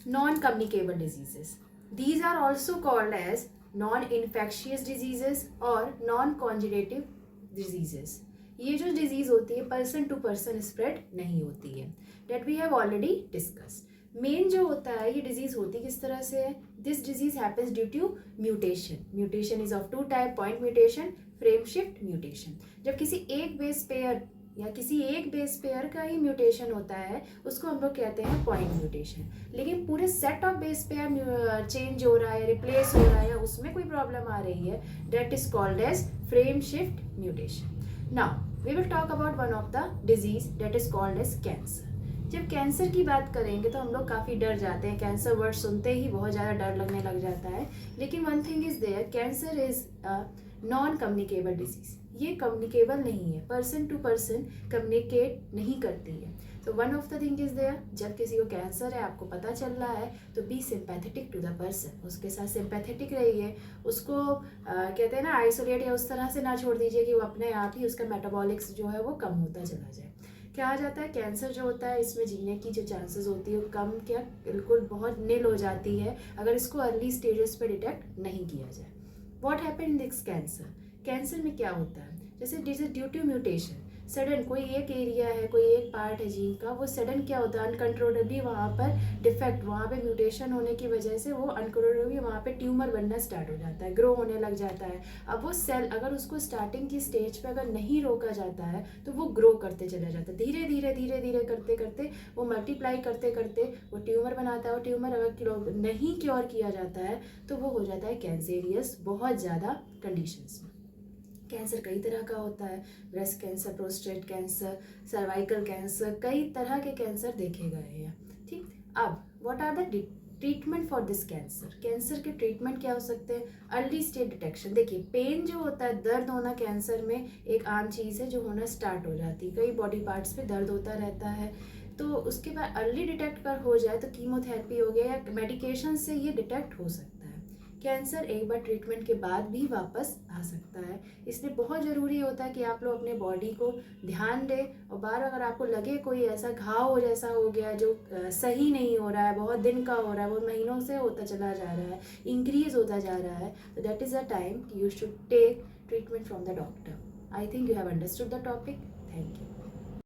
Non-communicable diseases. These are also called as non-infectious diseases और non-conjugative diseases. ये जो disease होती है पर्सन टू पर्सन स्प्रेड नहीं होती है, that we have already discuss. Main जो होता है ये डिजीज होती किस तरह से है? This disease happens due to mutation. Mutation is of two type, point mutation, frame shift mutation. जब किसी एक बेस पेयर या किसी एक बेस पेयर का ही म्यूटेशन होता है उसको हम लोग कहते हैं पॉइंट म्यूटेशन. लेकिन पूरे set of base pair change हो रहा है, रिप्लेस हो रहा है या उसमें कोई प्रॉब्लम आ रही है, that is called as frame shift mutation. Now we will talk about one of the disease that is called as cancer. जब कैंसर की बात करेंगे तो हम लोग काफ़ी डर जाते हैं. कैंसर वर्ड सुनते ही बहुत ज़्यादा डर लगने लग जाता है. लेकिन one thing is there, cancer is non communicable disease. ये कम्युनिकेबल नहीं है, पर्सन टू पर्सन कम्युनिकेट नहीं करती है. तो one of the thing is there, जब किसी को कैंसर है आपको पता चल रहा है तो be sympathetic to the person. उसके साथ सिंपैथेटिक रहिए. उसको कहते हैं ना आइसोलेट, या उस तरह से ना छोड़ दीजिए कि वो अपने आप ही उसका मेटाबॉलिक्स जो है वो कम होता चला जाए. क्या जाता है, कैंसर जो होता है इसमें जीने की जो चांसेस होती है वो कम क्या बिल्कुल बहुत निल हो जाती है अगर इसको अर्ली स्टेजेस पे डिटेक्ट नहीं किया जाए. What happen in this cancer? Cancer में क्या होता है, जैसे ड्यू टू म्यूटेशन सडन कोई एक एरिया है, कोई एक पार्ट है जीन का, वो सडन क्या होता है अनकंट्रोलेबली वहाँ पर डिफेक्ट, वहाँ पे म्यूटेशन होने की वजह से वो अनकंट्रोलेबली वहाँ पे ट्यूमर बनना स्टार्ट हो जाता है, ग्रो होने लग जाता है. अब वो सेल अगर उसको स्टार्टिंग की स्टेज पे अगर नहीं रोका जाता है तो वो ग्रो करते चला जाता है. धीरे धीरे धीरे धीरे करते करते वो मल्टीप्लाई करते करते वो ट्यूमर बनाता है. और ट्यूमर अगर नहीं क्योर किया जाता है तो वो हो जाता है कैंसेरियस बहुत ज़्यादा कंडीशंस में. कैंसर कई तरह का होता है, breast cancer, prostate cancer, cervical cancer, कई तरह के कैंसर देखे गए हैं. ठीक, अब what are the treatment for this cancer? Cancer के ट्रीटमेंट क्या हो सकते हैं? Early stage detection. देखिए पेन जो होता है, दर्द होना कैंसर में एक आम चीज़ है जो होना स्टार्ट हो जाती है. कई बॉडी पार्ट्स पे दर्द होता रहता है. तो उसके बाद अर्ली डिटेक्ट कर हो जाए तो कीमोथेरेपी हो गया या मेडिकेशन से ये डिटेक्ट हो सकता है. कैंसर एक बार ट्रीटमेंट के बाद भी वापस आ सकता है. इसलिए बहुत ज़रूरी होता है कि आप लोग अपने बॉडी को ध्यान दें. और बार अगर आपको लगे कोई ऐसा घाव जैसा हो गया जो सही नहीं हो रहा है, बहुत दिन का हो रहा है, वो महीनों से होता चला जा रहा है, इंक्रीज होता जा रहा है, तो that is a time you should take treatment from the doctor. I think you have understood the topic. Thank you.